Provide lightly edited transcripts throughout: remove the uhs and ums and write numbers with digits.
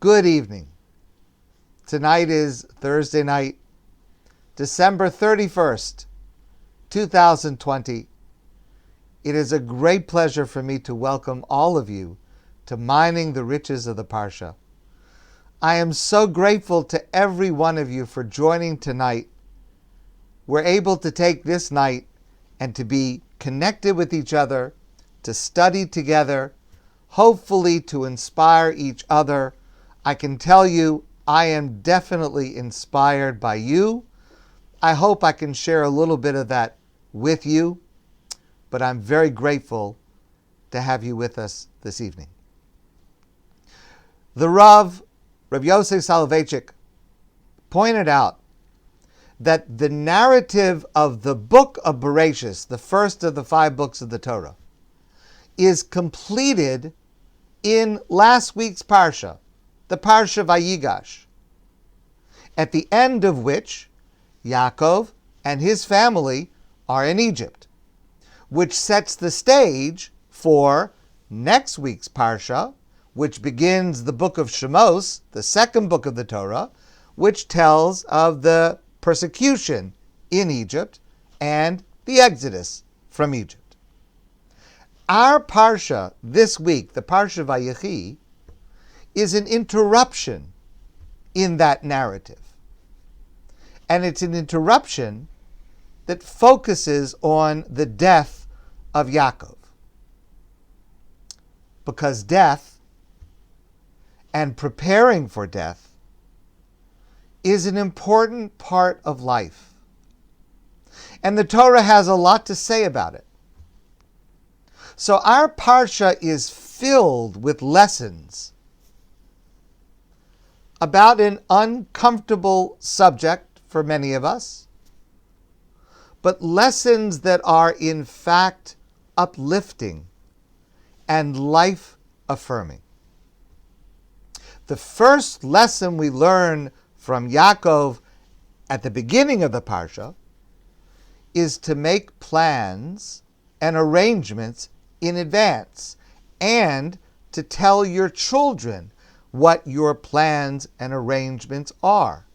Good evening. Tonight is Thursday night, December 31st, 2020. It is a great pleasure for me to welcome all of you to Mining the Riches of the Parsha. I am so grateful to every one of you for joining tonight. We're able to take this night and to be connected with each other, to study together, hopefully to inspire each other. I can tell you, I am definitely inspired by you. I hope I can share a little bit of that with you, but I'm very grateful to have you with us this evening. The Rav Yosef VaYechi, pointed out that the narrative of the book of Bereshis, the first of the 5 books of the Torah, is completed in last week's Parsha, the Parsha VaYigash, at the end of which Yaakov and his family are in Egypt, which sets the stage for next week's Parsha, which begins the book of Shemos, the second book of the Torah, which tells of the persecution in Egypt and the exodus from Egypt. Our Parsha this week, the Parsha VaYechi, is an interruption in that narrative. And it's an interruption that focuses on the death of Yaakov. Because death and preparing for death is an important part of life. And the Torah has a lot to say about it. So our Parsha is filled with lessons about an uncomfortable subject for many of us, but lessons that are in fact uplifting and life-affirming. The first lesson we learn from Yaakov at the beginning of the Parsha is to make plans and arrangements in advance and to tell your children what your plans and arrangements are.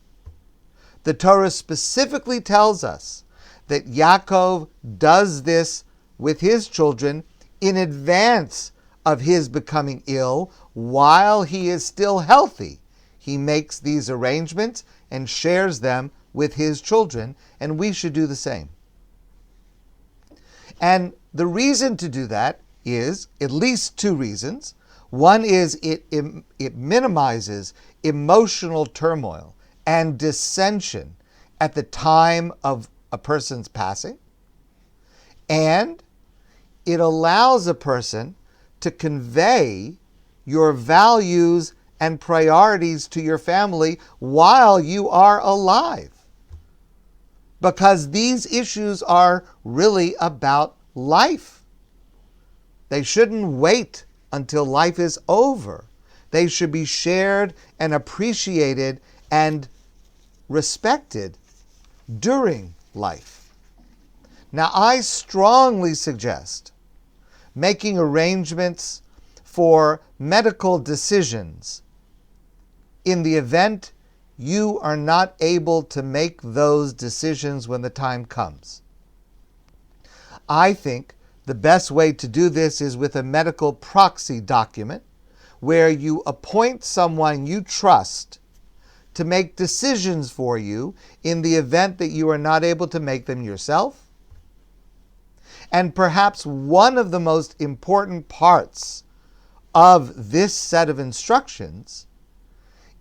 The Torah specifically tells us that Yaakov does this with his children in advance of his becoming ill. While he is still healthy, he makes these arrangements and shares them with his children, and we should do the same. And the reason to do that is at least 2 reasons. One is it minimizes emotional turmoil and dissension at the time of a person's passing, and it allows a person to convey your values and priorities to your family while you are alive. Because these issues are really about life. They shouldn't wait until life is over. They should be shared and appreciated and respected during life. Now, I strongly suggest making arrangements for medical decisions in the event you are not able to make those decisions when the time comes. I think the best way to do this is with a medical proxy document where you appoint someone you trust to make decisions for you in the event that you are not able to make them yourself. And perhaps one of the most important parts of this set of instructions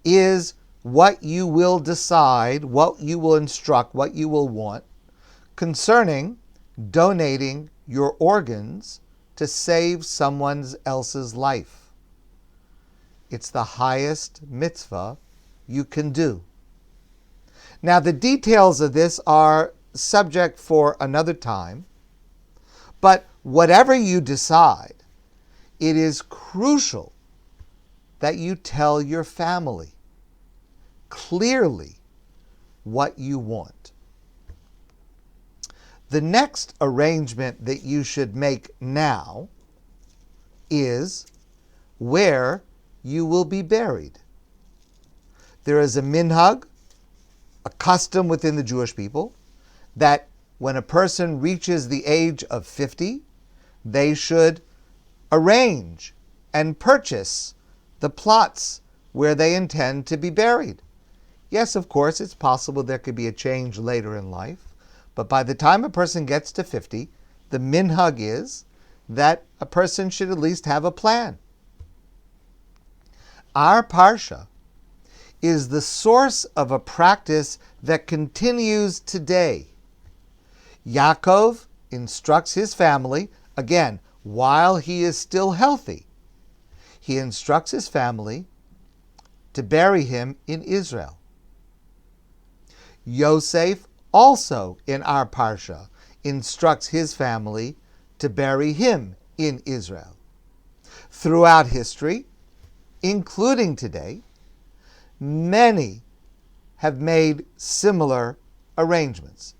is what you will decide, what you will instruct, what you will want concerning donating your organs to save someone else's life. It's the highest mitzvah you can do. Now, the details of this are subject for another time, but whatever you decide, it is crucial that you tell your family clearly what you want. The next arrangement that you should make now is where you will be buried. There is a minhag, a custom within the Jewish people, that when a person reaches the age of 50, they should arrange and purchase the plots where they intend to be buried. Yes, of course, it's possible there could be a change later in life, but by the time a person gets to 50, the minhag is that a person should at least have a plan. Our Parsha is the source of a practice that continues today. Yaakov instructs his family, again, while he is still healthy, he instructs his family to bury him in Israel. Yosef also in our Parsha instructs his family to bury him in Israel. Throughout history, including today, many have made similar arrangements.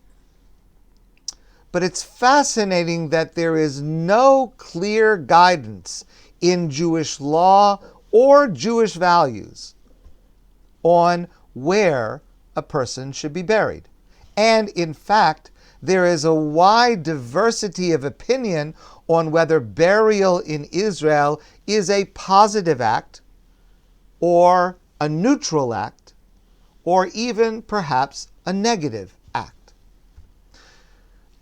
But it's fascinating that there is no clear guidance in Jewish law or Jewish values on where a person should be buried. And in fact, there is a wide diversity of opinion on whether burial in Israel is a positive act or a neutral act or even perhaps a negative act.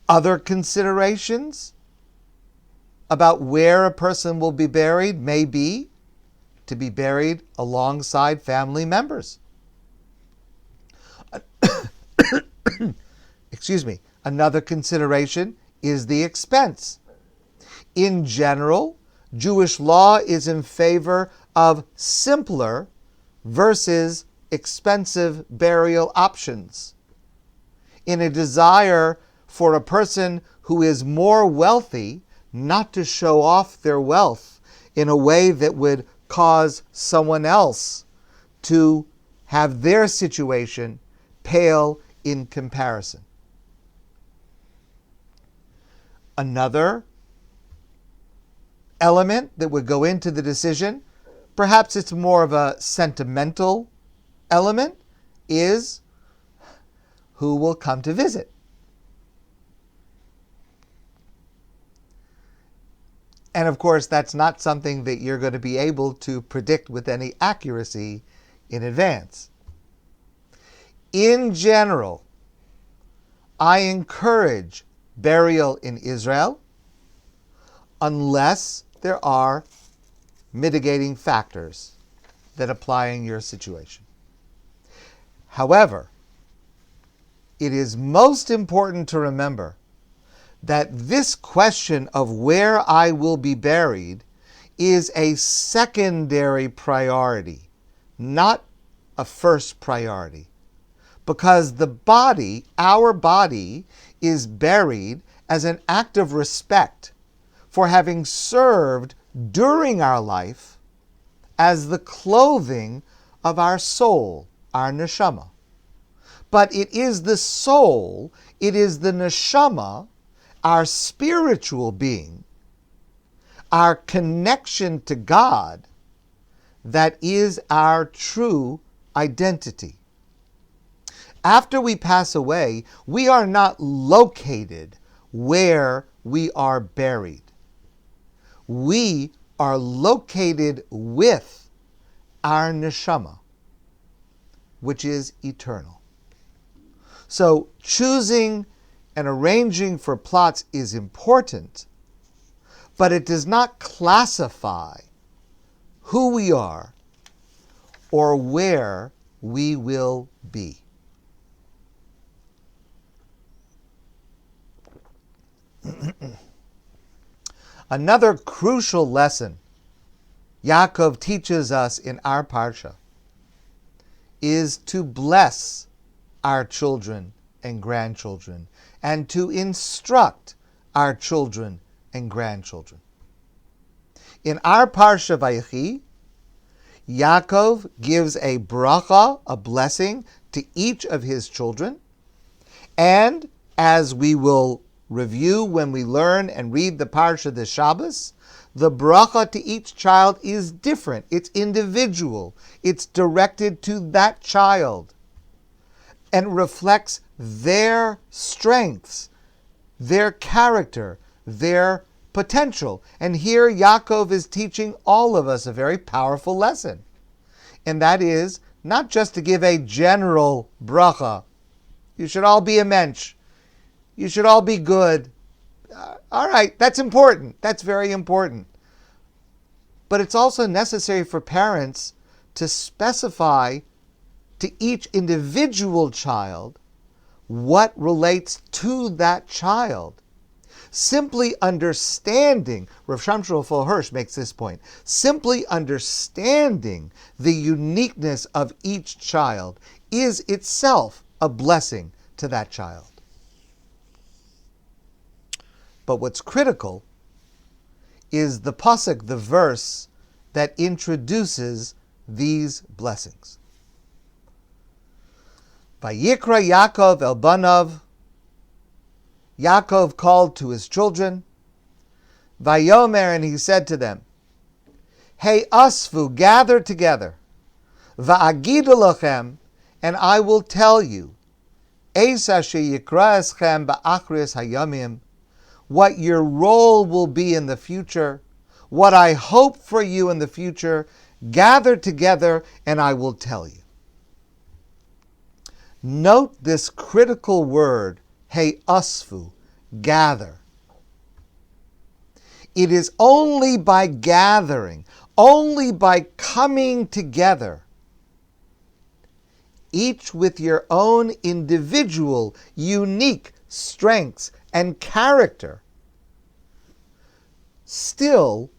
Other considerations about where a person will be buried may be to be buried alongside family members. Excuse me. Another consideration is the expense. In general, Jewish law is in favor of simpler versus expensive burial options. In a desire for a person who is more wealthy not to show off their wealth in a way that would cause someone else to have their situation pale in comparison. Another element that would go into the decision, perhaps it's more of a sentimental element, is who will come to visit. And of course, that's not something that you're going to be able to predict with any accuracy in advance. In general, I encourage burial in Israel unless there are mitigating factors that apply in your situation. However, it is most important to remember that this question of where I will be buried is a secondary priority, not a first priority. Because the body, our body, is buried as an act of respect for having served during our life as the clothing of our soul, our neshama. But it is the soul, it is the neshama, our spiritual being, our connection to God, that is our true identity. After we pass away, we are not located where we are buried. We are located with our neshama, which is eternal. So choosing and arranging for plots is important, but it does not classify who we are or where we will be. Another crucial lesson Yaakov teaches us in our Parsha is to bless our children and grandchildren and to instruct our children and grandchildren. In our Parsha VaYechi, Yaakov gives a bracha, a blessing, to each of his children, and as we will review when we learn and read the Parsha this Shabbos, The bracha to each child is different. It's individual. It's directed to that child and reflects their strengths, their character, their potential. And here Yaakov is teaching all of us a very powerful lesson. And that is not just to give a general bracha. You should all be a mensch. You should all be good. All right, that's important. That's very important. But it's also necessary for parents to specify to each individual child what relates to that child. Simply understanding, Rav Shamshul Hirsch makes this point, simply understanding the uniqueness of each child is itself a blessing to that child. But what's critical is the pasuk, the verse that introduces these blessings. VaYikra Yaakov el banav. Yaakov called to his children. Vayomer, and he said to them, Hey asfu, gather together. Va'agidu lachem, and I will tell you, Esa sheyikra eschem ba'achris hayamim, what your role will be in the future, what I hope for you in the future. Gather together, and I will tell you. Note this critical word, Hey asfu, gather. It is only by gathering, only by coming together, each with your own individual, unique strengths and character. Still,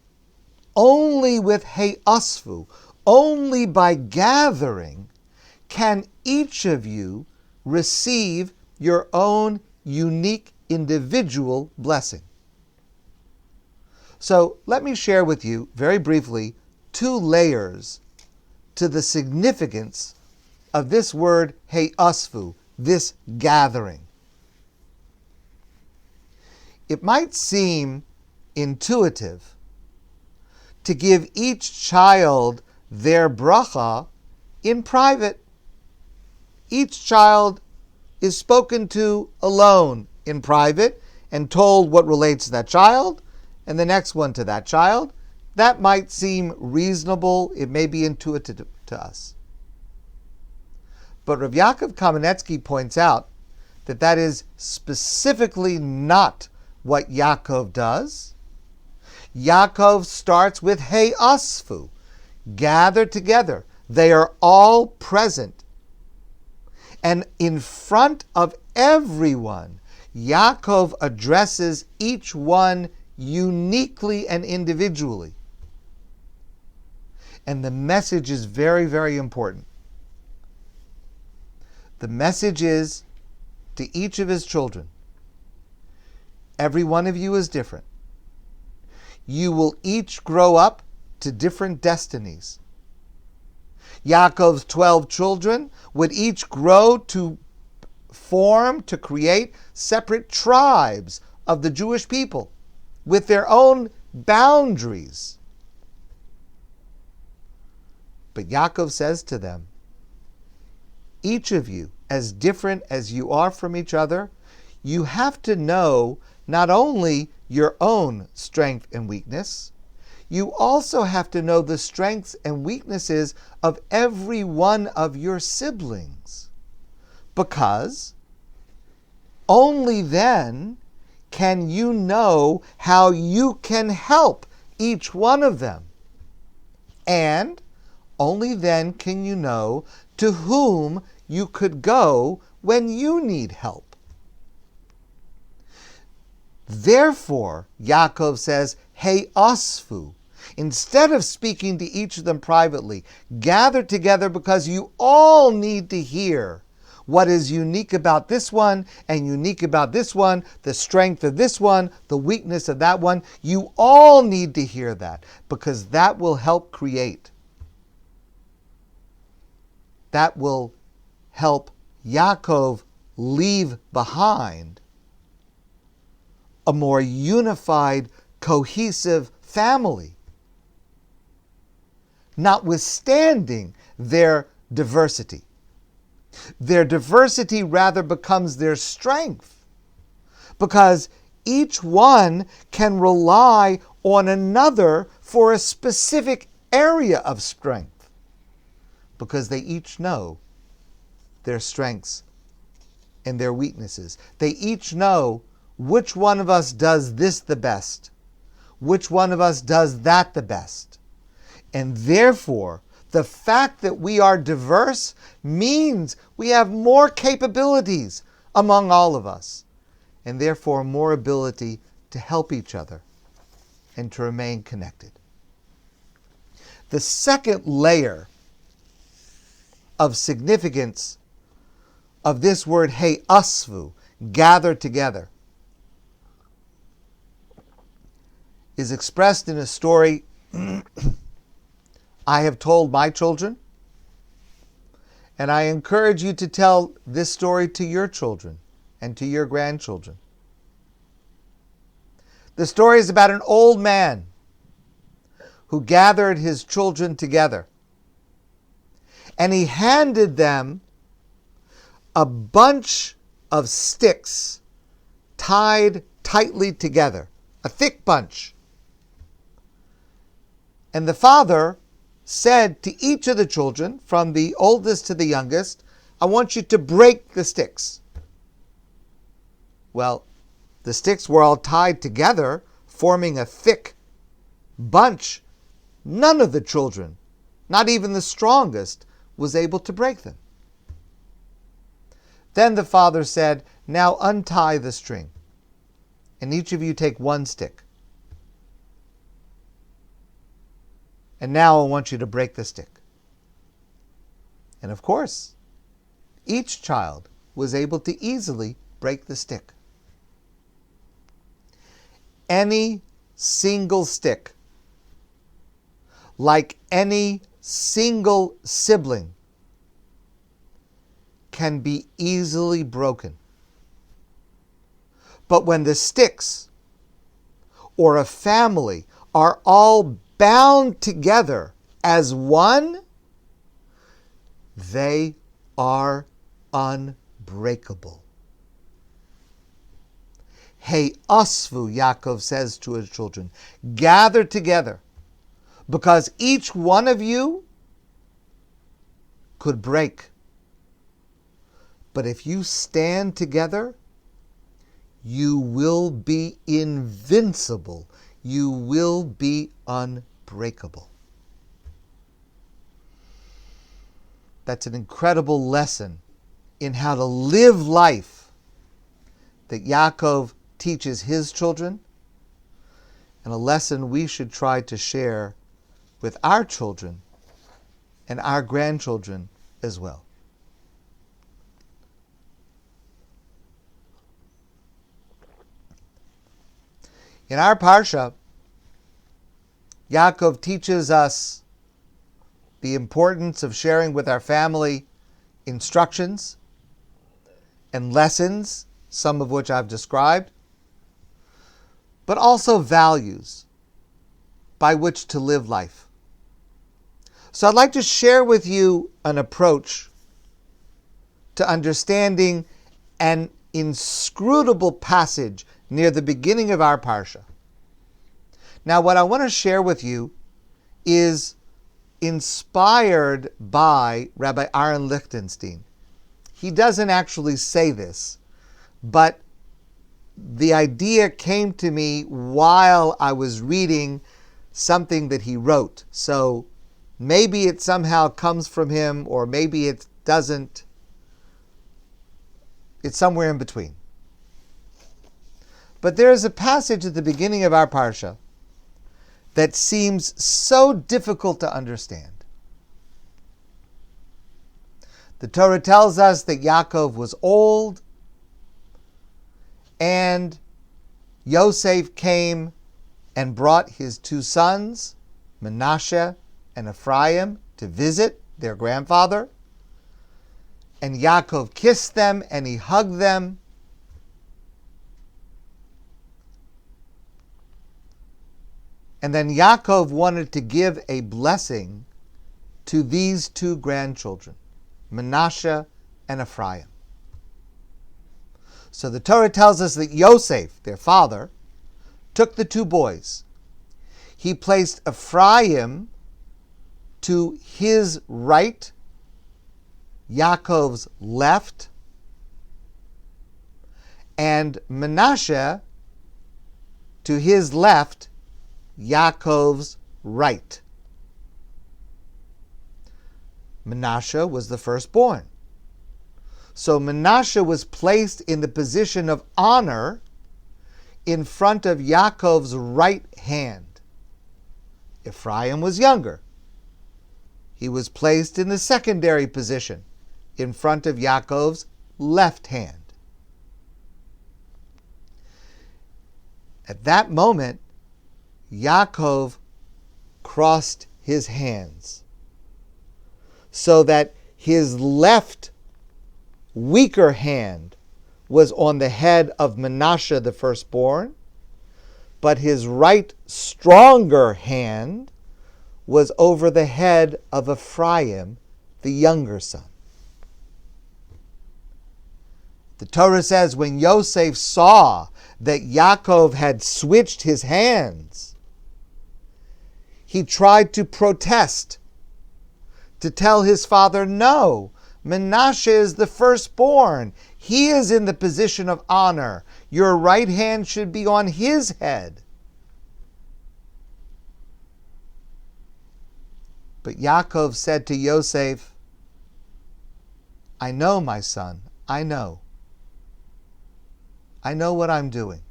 only with Hey asfu, only by gathering, can each of you receive your own unique individual blessing. So let me share with you very briefly 2 layers to the significance of this word Hey asfu, this gathering. It might seem intuitive to give each child their bracha in private. Each child is spoken to alone in private and told what relates to that child, and the next one to that child. That might seem reasonable. It may be intuitive to us. But Rav Yaakov Kamenetsky points out that that is specifically not what Yaakov does. Yaakov starts with Hey asfu, gather together. They are all present. And in front of everyone, Yaakov addresses each one uniquely and individually. And the message is very, very important. The message is to each of his children, every one of you is different. You will each grow up to different destinies. Yaakov's 12 children would each grow to form, to create separate tribes of the Jewish people with their own boundaries. But Yaakov says to them, each of you, as different as you are from each other, you have to know not only your own strength and weakness, you also have to know the strengths and weaknesses of every one of your siblings. Because only then can you know how you can help each one of them. And only then can you know to whom you could go when you need help. Therefore, Yaakov says, Hey asfu. Instead of speaking to each of them privately, gather together because you all need to hear what is unique about this one and unique about this one, the strength of this one, the weakness of that one. You all need to hear that because that will help create. That will help Yaakov leave behind a more unified, cohesive family, notwithstanding their diversity. Their diversity rather becomes their strength, because each one can rely on another for a specific area of strength, because they each know their strengths and their weaknesses. They each know which one of us does this the best, which one of us does that the best. And therefore, the fact that we are diverse means we have more capabilities among all of us, and therefore more ability to help each other and to remain connected. The second layer of significance of this word asvu, gather together, is expressed in a story I have told my children, and I encourage you to tell this story to your children and to your grandchildren. The story is about an old man who gathered his children together, and he handed them a bunch of sticks tied tightly together, a thick bunch. And the father said to each of the children, from the oldest to the youngest, I want you to break the sticks. Well, the sticks were all tied together, forming a thick bunch. None of the children, not even the strongest, was able to break them. Then the father said, now untie the string, and each of you take one stick. And now I want you to break the stick. And of course, each child was able to easily break the stick. Any single stick, like any single sibling, can be easily broken. But when the sticks or a family are all bound together as one, they are unbreakable. Asvu, Yaakov says to his children, gather together, because each one of you could break. But if you stand together, you will be invincible. You will be unbreakable. That's an incredible lesson in how to live life that Yaakov teaches his children, and a lesson we should try to share with our children and our grandchildren as well. In our Parsha, Yaakov teaches us the importance of sharing with our family instructions and lessons, some of which I've described, but also values by which to live life. So I'd like to share with you an approach to understanding an inscrutable passage near the beginning of our Parsha. Now, what I want to share with you is inspired by Rabbi Aaron Lichtenstein. He doesn't actually say this, but the idea came to me while I was reading something that he wrote. So maybe it somehow comes from him, or maybe it doesn't. It's somewhere in between. But there is a passage at the beginning of our Parsha that seems so difficult to understand. The Torah tells us that Yaakov was old, and Yosef came and brought his two sons, Manasseh and Ephraim, to visit their grandfather. And Yaakov kissed them and he hugged them. And then Yaakov wanted to give a blessing to these two grandchildren, Manasseh and Ephraim. So the Torah tells us that Yosef, their father, took the two boys. He placed Ephraim to his right, Yaakov's left, and Manasseh to his left, Yaakov's right. Manasseh was the firstborn. So Manasseh was placed in the position of honor in front of Yaakov's right hand. Ephraim was younger. He was placed in the secondary position in front of Yaakov's left hand. At that moment, Yaakov crossed his hands so that his left weaker hand was on the head of Manasseh, the firstborn, but his right stronger hand was over the head of Ephraim, the younger son. The Torah says when Yosef saw that Yaakov had switched his hands, he tried to protest, to tell his father, no, Manasseh is the firstborn. He is in the position of honor. Your right hand should be on his head. But Yaakov said to Yosef, I know, my son, I know. I know what I'm doing.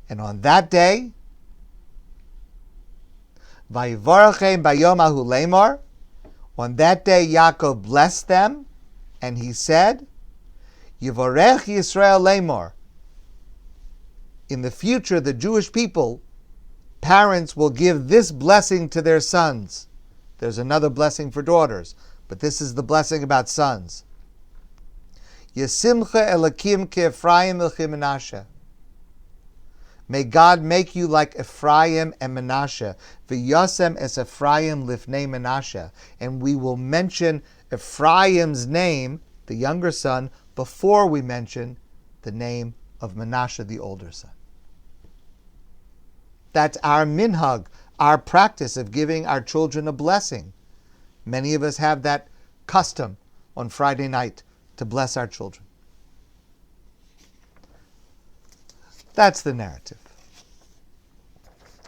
And on that day, VaYivarachem bayom ahu lemar, on that day Yaakov blessed them, and he said, Yivorech Yisrael lemar. In the future, the Jewish people, parents will give this blessing to their sons. There's another blessing for daughters, but this is the blessing about sons. Yesimcha elakim ke'Ephraim Manasseh. May God make you like Ephraim and Manasseh. V'yosem es Ephraim lifnei Manasseh. And we will mention Ephraim's name, the younger son, before we mention the name of Manasseh, the older son. That's our minhag, our practice of giving our children a blessing. Many of us have that custom on Friday night to bless our children. That's the narrative.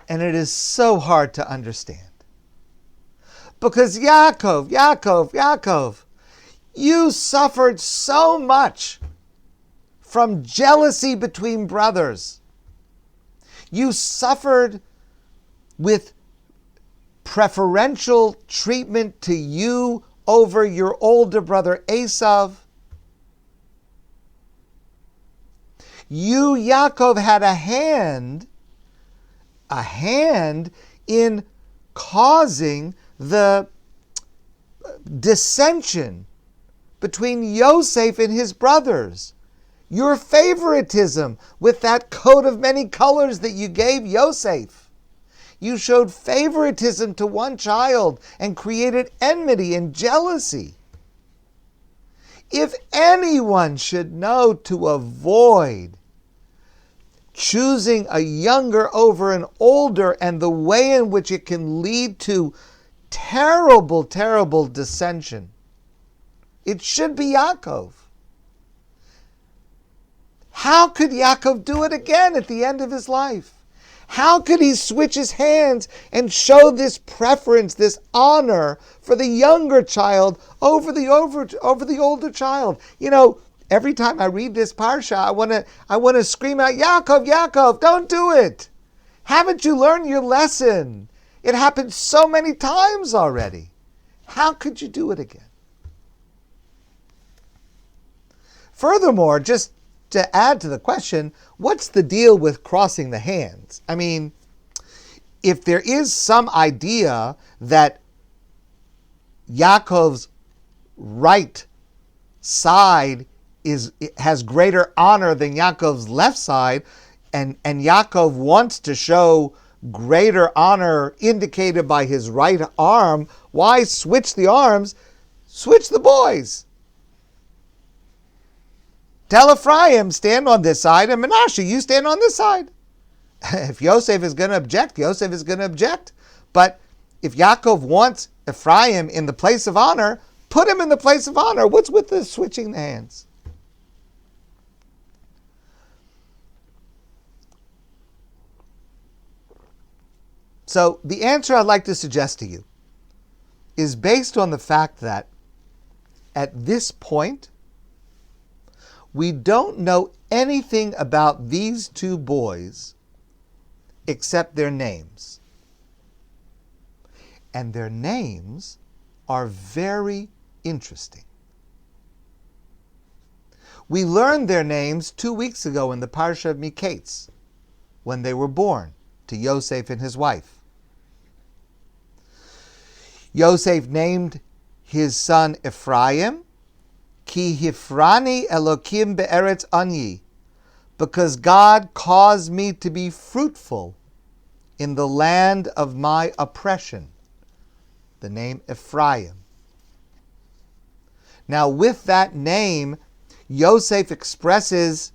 And it is so hard to understand. Because Yaakov, you suffered so much from jealousy between brothers. You suffered with preferential treatment to you over your older brother Esav. You, Yaakov, had a hand in causing the dissension between Yosef and his brothers. Your favoritism with that coat of many colors that you gave Yosef. You showed favoritism to one child and created enmity and jealousy. If anyone should know to avoid choosing a younger over an older and the way in which it can lead to terrible, terrible dissension, it should be Yaakov. How could Yaakov do it again at the end of his life? How could he switch his hands and show this preference, this honor for the younger child over the older child? You know, every time I read this Parsha, I want to scream out, Yaakov, don't do it. Haven't you learned your lesson? It happened so many times already. How could you do it again? Furthermore, just to add to the question, what's the deal with crossing the hands? I mean, if there is some idea that Yaakov's right side has greater honor than Yaakov's left side, and Yaakov wants to show greater honor indicated by his right arm. Why switch the arms? Switch the boys. Tell Ephraim, stand on this side, and Menashe, you stand on this side. If Yosef is going to object, Yosef is going to object. But if Yaakov wants Ephraim in the place of honor, put him in the place of honor. What's with the switching the hands? So the answer I'd like to suggest to you is based on the fact that at this point, we don't know anything about these two boys except their names. And their names are very interesting. We learned their names 2 weeks ago in the Parsha of Miketz, when they were born to Yosef and his wife. Yosef named his son Ephraim, Ki hifrani Elokim be'eretz anyi, because God caused me to be fruitful in the land of my oppression. The name Ephraim. Now with that name, Yosef expresses,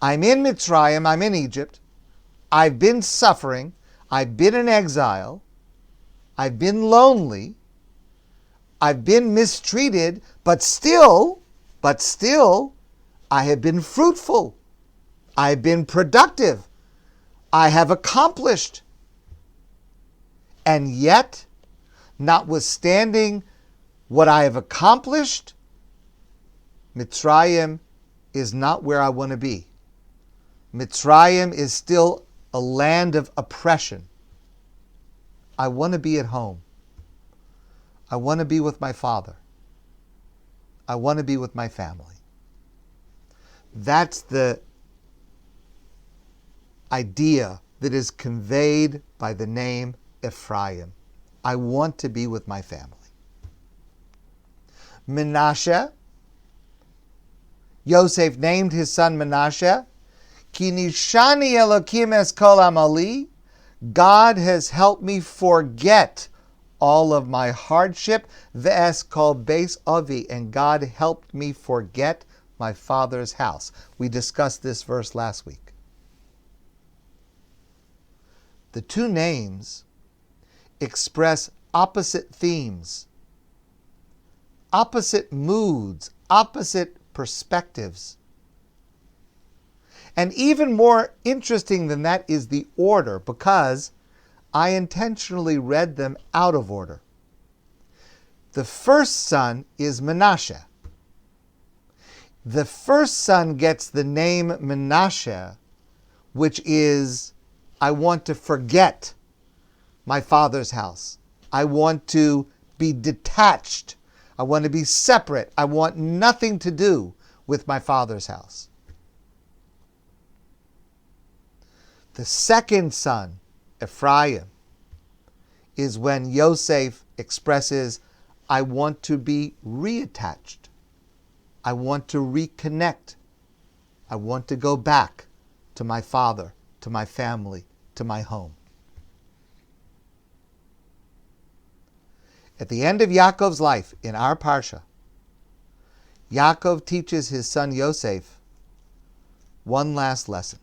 I'm in Mitzrayim, I'm in Egypt, I've been suffering, I've been in exile, I've been lonely, I've been mistreated, but still, I have been fruitful. I've been productive. I have accomplished. And yet, notwithstanding what I have accomplished, Mitzrayim is not where I want to be. Mitzrayim is still a land of oppression. I want to be at home. I want to be with my father. I want to be with my family. That's the idea that is conveyed by the name Ephraim. I want to be with my family. Menashe, Yosef named his son Menashe, Ki nishani Elokim es kol amali, God has helped me forget all of my hardship, ve'es kol beis avi, and God helped me forget my father's house. We discussed this verse last week. The two names express opposite themes, opposite moods, opposite perspectives. And even more interesting than that is the order, because I intentionally read them out of order. The first son is Menashe. The first son gets the name Menashe, which is, I want to forget my father's house. I want to be detached. I want to be separate. I want nothing to do with my father's house. The second son, Ephraim, is when Yosef expresses, I want to be reattached. I want to reconnect. I want to go back to my father, to my family, to my home. At the end of Yaakov's life, in our Parsha, Yaakov teaches his son Yosef one last lesson.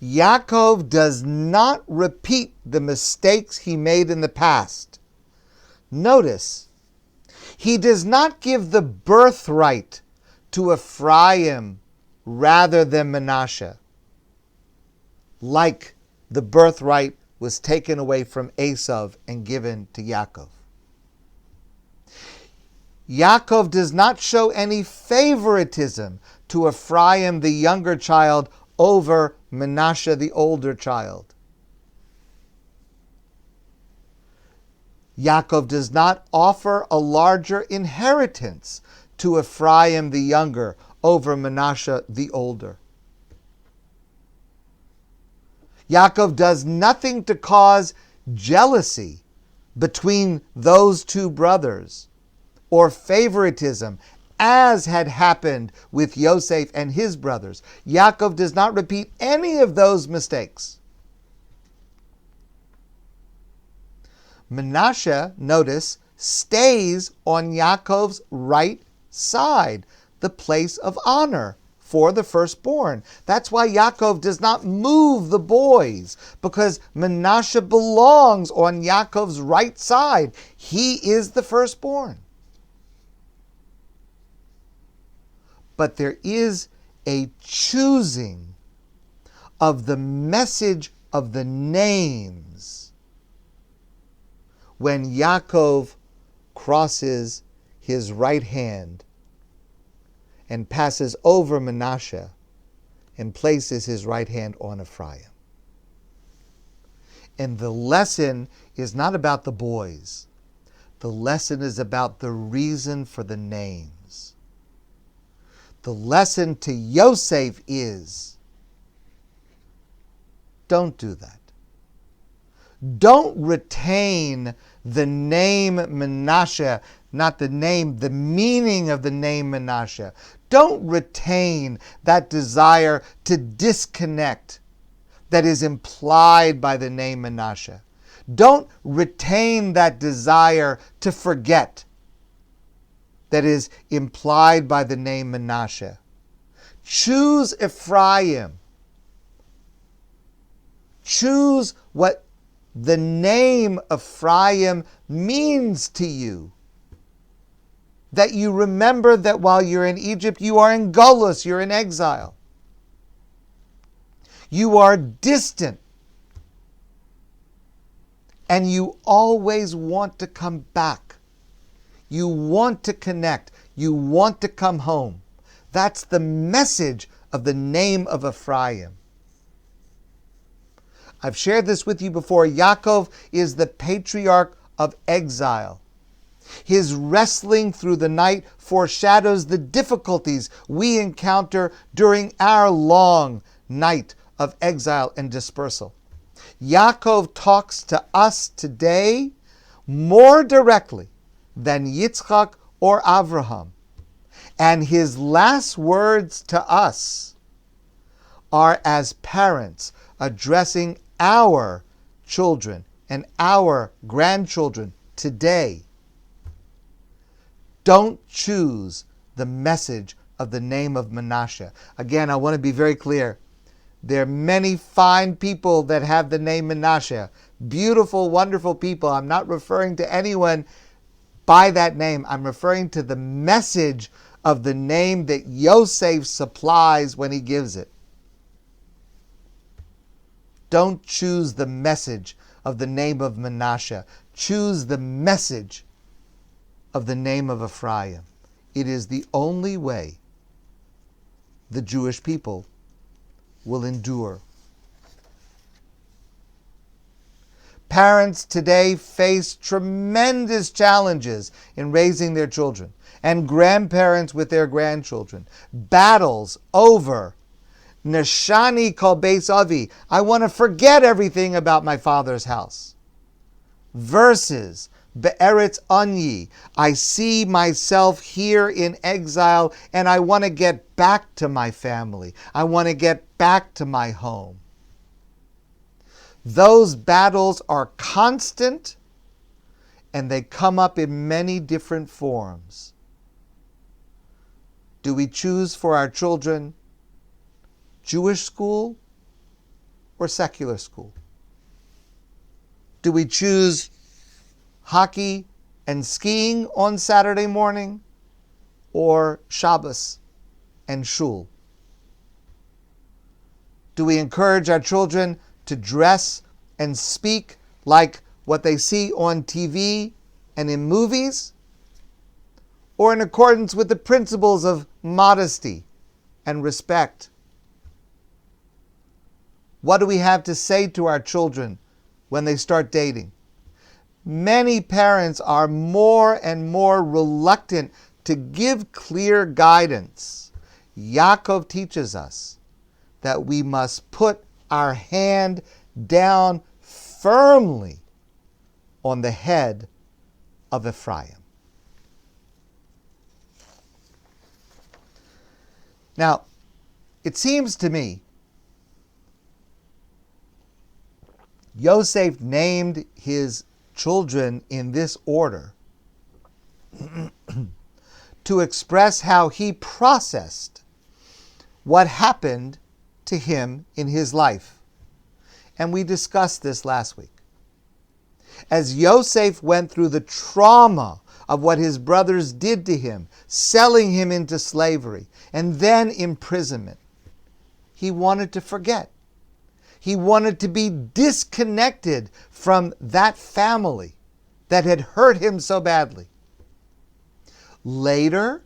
Yaakov does not repeat the mistakes he made in the past. Notice, he does not give the birthright to Ephraim rather than Menashe, like the birthright was taken away from Esau and given to Yaakov. Yaakov does not show any favoritism to Ephraim, the younger child, over Menashe, the older child. Yaakov does not offer a larger inheritance to Ephraim, the younger, over Menashe, the older. Yaakov does nothing to cause jealousy between those two brothers or favoritism, as had happened with Yosef and his brothers. Yaakov does not repeat any of those mistakes. Menashe, notice, stays on Yaakov's right side, the place of honor for the firstborn. That's why Yaakov does not move the boys, because Menashe belongs on Yaakov's right side. He is the firstborn. But there is a choosing of the message of the names when Yaakov crosses his right hand and passes over Menashe and places his right hand on Ephraim. And the lesson is not about the boys. The lesson is about the reason for the names. The lesson to Yosef is, don't do that. Don't retain the name Menashe, not the name, the meaning of the name Menashe. Don't retain that desire to disconnect that is implied by the name Menashe. Don't retain that desire to forget that is implied by the name Menashe. Choose Ephraim. Choose what the name Ephraim means to you. That you remember that while you're in Egypt, you are in Golus, you're in exile. You are distant. And you always want to come back. You want to connect. You want to come home. That's the message of the name of Ephraim. I've shared this with you before. Yaakov is the patriarch of exile. His wrestling through the night foreshadows the difficulties we encounter during our long night of exile and dispersal. Yaakov talks to us today more directly than Yitzchak or Avraham. And his last words to us are as parents addressing our children and our grandchildren today. Don't choose the message of the name of Menashe. Again, I want to be very clear. There are many fine people that have the name Menashe. Beautiful, wonderful people. I'm not referring to anyone by that name. I'm referring to the message of the name that Yosef supplies when he gives it. Don't choose the message of the name of Menashe. Choose the message of the name of Ephraim. It is the only way the Jewish people will endure. Parents today face tremendous challenges in raising their children, and grandparents with their grandchildren. Battles over Neshani kol beis avi. I want to forget everything about my father's house. Versus Be'eretz Anyi. I see myself here in exile and I want to get back to my family. I want to get back to my home. Those battles are constant and they come up in many different forms. Do we choose for our children Jewish school or secular school? Do we choose hockey and skiing on Saturday morning or Shabbos and shul? Do we encourage our children to dress and speak like what they see on TV and in movies, or in accordance with the principles of modesty and respect? What do we have to say to our children when they start dating? Many parents are more and more reluctant to give clear guidance. Yaakov teaches us that we must put our hand down firmly on the head of Ephraim. Now, it seems to me Yosef named his children in this order to express how he processed what happened to him in his life. And we discussed this last week. As Yosef went through the trauma of what his brothers did to him, selling him into slavery, and then imprisonment, he wanted to forget. He wanted to be disconnected from that family that had hurt him so badly. Later,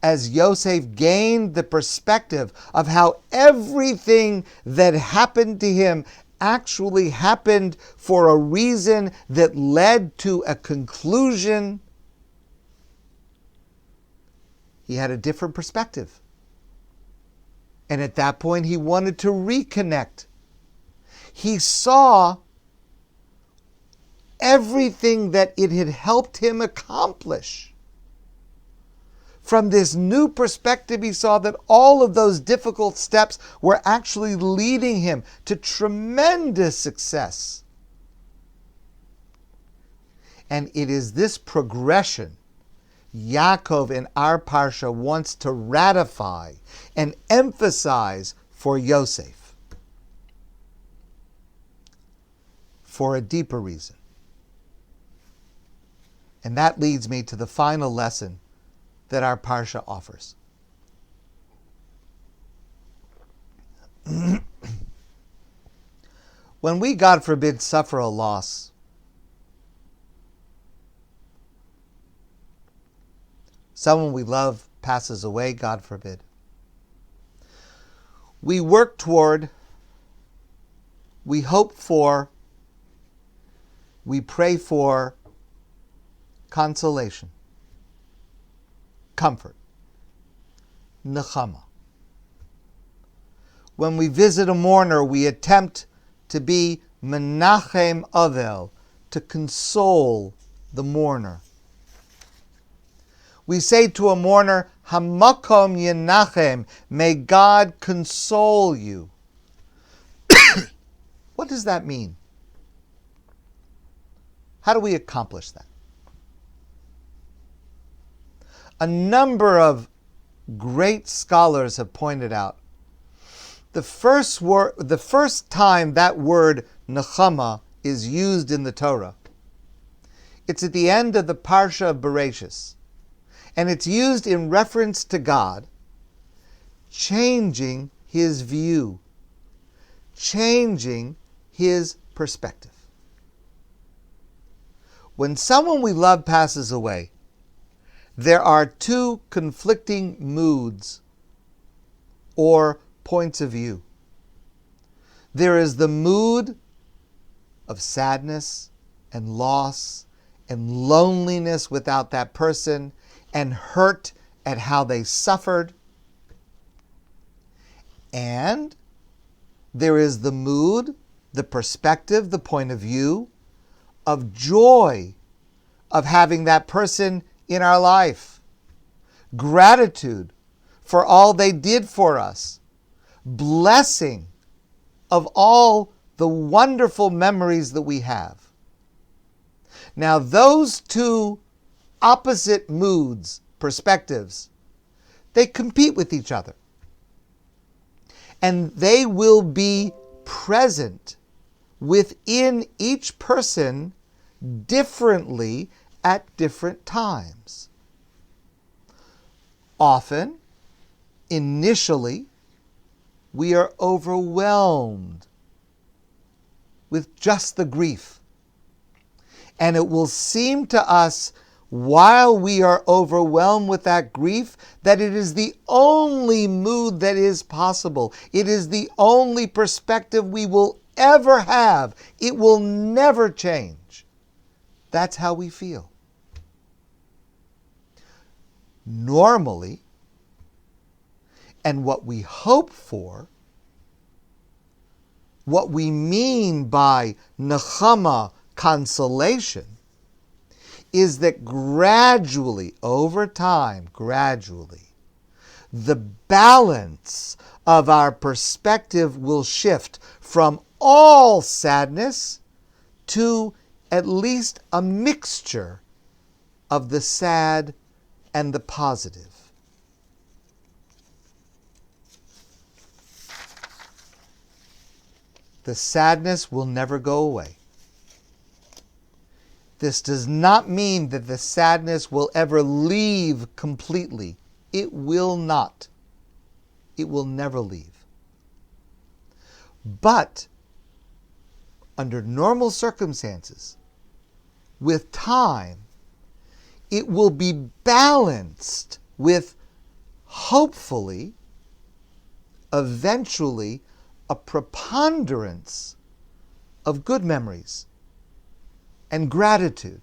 as Yosef gained the perspective of how everything that happened to him actually happened for a reason that led to a conclusion, he had a different perspective. And at that point, he wanted to reconnect. He saw everything that it had helped him accomplish. From this new perspective, he saw that all of those difficult steps were actually leading him to tremendous success. And it is this progression Yaakov in our Parsha wants to ratify and emphasize for Yosef for a deeper reason. And that leads me to the final lesson that our Parsha offers. When we, God forbid, suffer a loss, someone we love passes away, God forbid, we work toward, we hope for, we pray for consolation, comfort, nechama. When we visit a mourner, we attempt to be menachem avel, to console the mourner. We say to a mourner, hamakom yenachem, may God console you. What does that mean? How do we accomplish that? A number of great scholars have pointed out the first time that word nechama is used in the Torah, it's at the end of the Parsha of VaYechi, and it's used in reference to God changing his view, changing his perspective. When someone we love passes away, there are two conflicting moods or points of view. There is the mood of sadness and loss and loneliness without that person and hurt at how they suffered. And there is the mood, the perspective, the point of view of joy of having that person in our life, gratitude for all they did for us, blessing of all the wonderful memories that we have. Now, those two opposite moods, perspectives, they compete with each other. And they will be present within each person differently at different times. Often, initially, we are overwhelmed with just the grief. And it will seem to us, while we are overwhelmed with that grief, that it is the only mood that is possible. It is the only perspective we will ever have. It will never change. That's how we feel. Normally, and what we hope for, what we mean by nechama, consolation, is that gradually, over time, the balance of our perspective will shift from all sadness to at least a mixture of the sad and the positive. The sadness will never go away. This does not mean that the sadness will ever leave completely. It will not. It will never leave. But under normal circumstances, with time, it will be balanced with, hopefully, eventually, a preponderance of good memories and gratitude.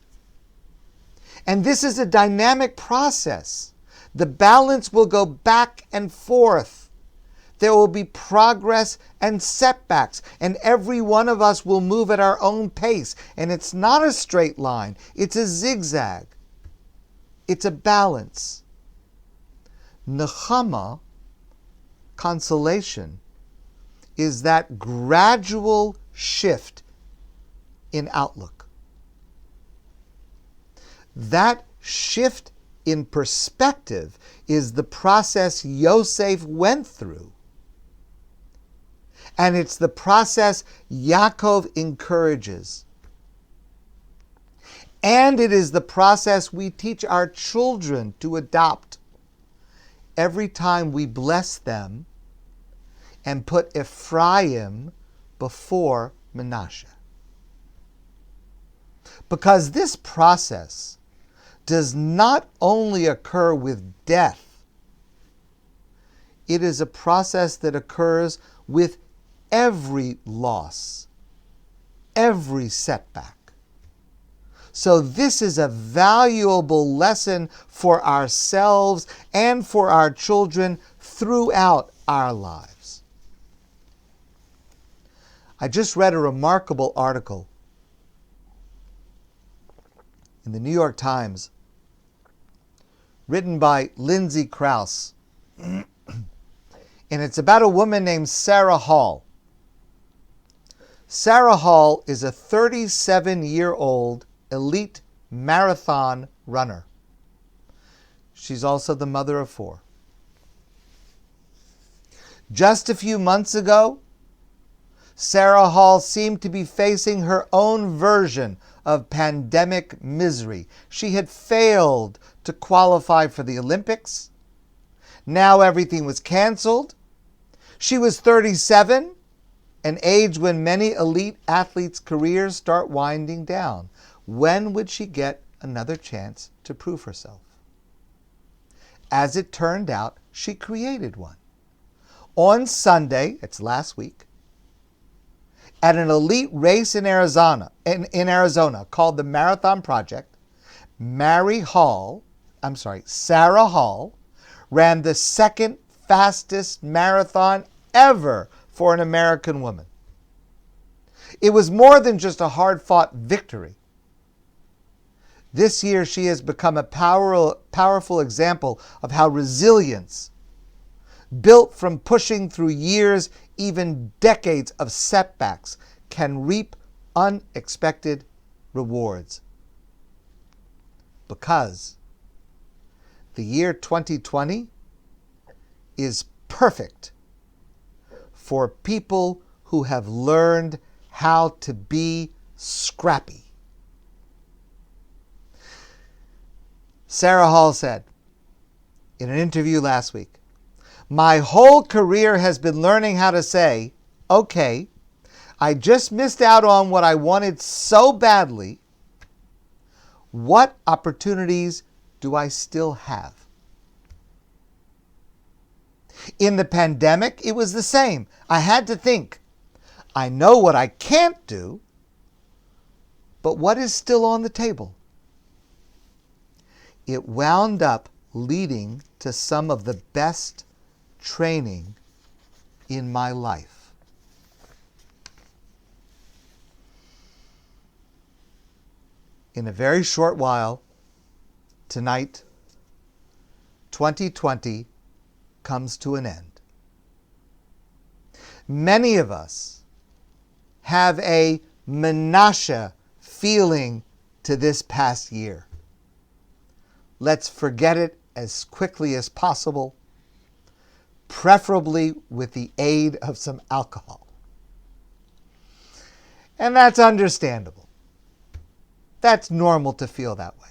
And this is a dynamic process. The balance will go back and forth. There will be progress and setbacks, and every one of us will move at our own pace. And it's not a straight line, it's a zigzag. It's a balance. Nechama, consolation, is that gradual shift in outlook. That shift in perspective is the process Yosef went through. And it's the process Yaakov encourages. And it is the process we teach our children to adopt every time we bless them and put Ephraim before Manasseh. Because this process does not only occur with death, it is a process that occurs with every loss, every setback. So this is a valuable lesson for ourselves and for our children throughout our lives. I just read a remarkable article in the New York Times written by Lindsay Krause. And it's about a woman named Sarah Hall. Sarah Hall is a 37-year-old elite marathon runner. She's also the mother of 4. Just a few months ago, Sarah Hall seemed to be facing her own version of pandemic misery. She had failed to qualify for the Olympics. Now everything was canceled. She was 37, an age when many elite athletes' careers start winding down. When would she get another chance to prove herself? As it turned out, she created one. On Sunday, it's last week, at an elite race in Arizona called the Marathon Project, Sarah Hall ran the second fastest marathon ever for an American woman. It was more than just a hard-fought victory. This year, she has become a powerful example of how resilience, built from pushing through years, even decades of setbacks, can reap unexpected rewards. Because the year 2020 is perfect for people who have learned how to be scrappy. Sarah Hall said in an interview last week, "My whole career has been learning how to say, okay, I just missed out on what I wanted so badly. What opportunities do I still have?" In the pandemic, it was the same. I had to think, I know what I can't do, but what is still on the table? It wound up leading to some of the best training in my life. In a very short while, tonight, 2020 comes to an end. Many of us have a Menashe feeling to this past year. Let's forget it as quickly as possible, preferably with the aid of some alcohol. And that's understandable. That's normal to feel that way.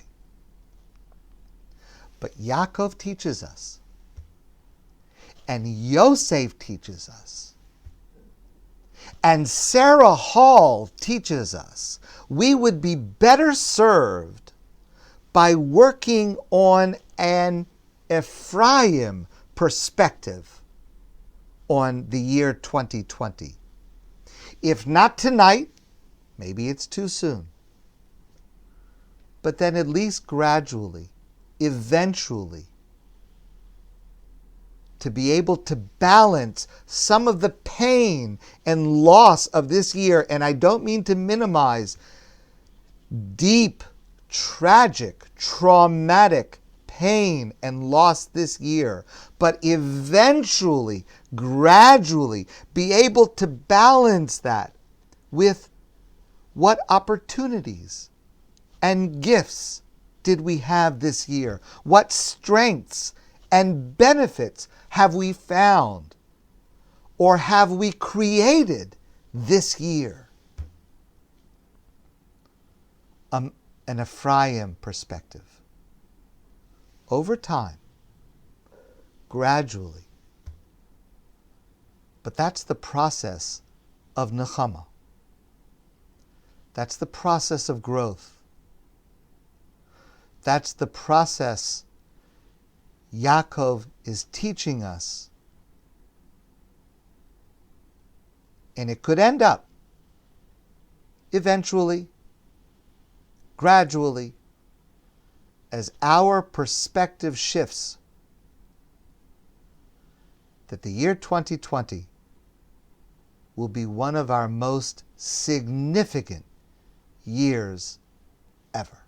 But Yaakov teaches us, and Yosef teaches us, and Sarah Hall teaches us, we would be better served by working on an Ephraim perspective on the year 2020. If not tonight, maybe it's too soon, but then at least gradually, eventually, to be able to balance some of the pain and loss of this year. And I don't mean to minimize deep, tragic, traumatic pain and loss this year, but eventually, gradually, be able to balance that with what opportunities and gifts did we have this year? What strengths and benefits have we found or have we created this year? An Ephraim perspective. Over time, gradually. But that's the process of nechama. That's the process of growth. That's the process Yaakov is teaching us. And it could end up, eventually, gradually, as our perspective shifts, that the year 2020 will be one of our most significant years ever.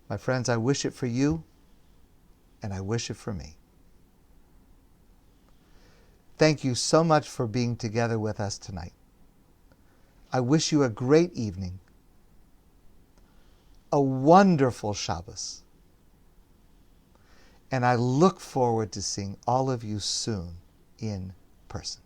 My friends, I wish it for you, and I wish it for me. Thank you so much for being together with us tonight. I wish you a great evening, a wonderful Shabbos, and I look forward to seeing all of you soon in person.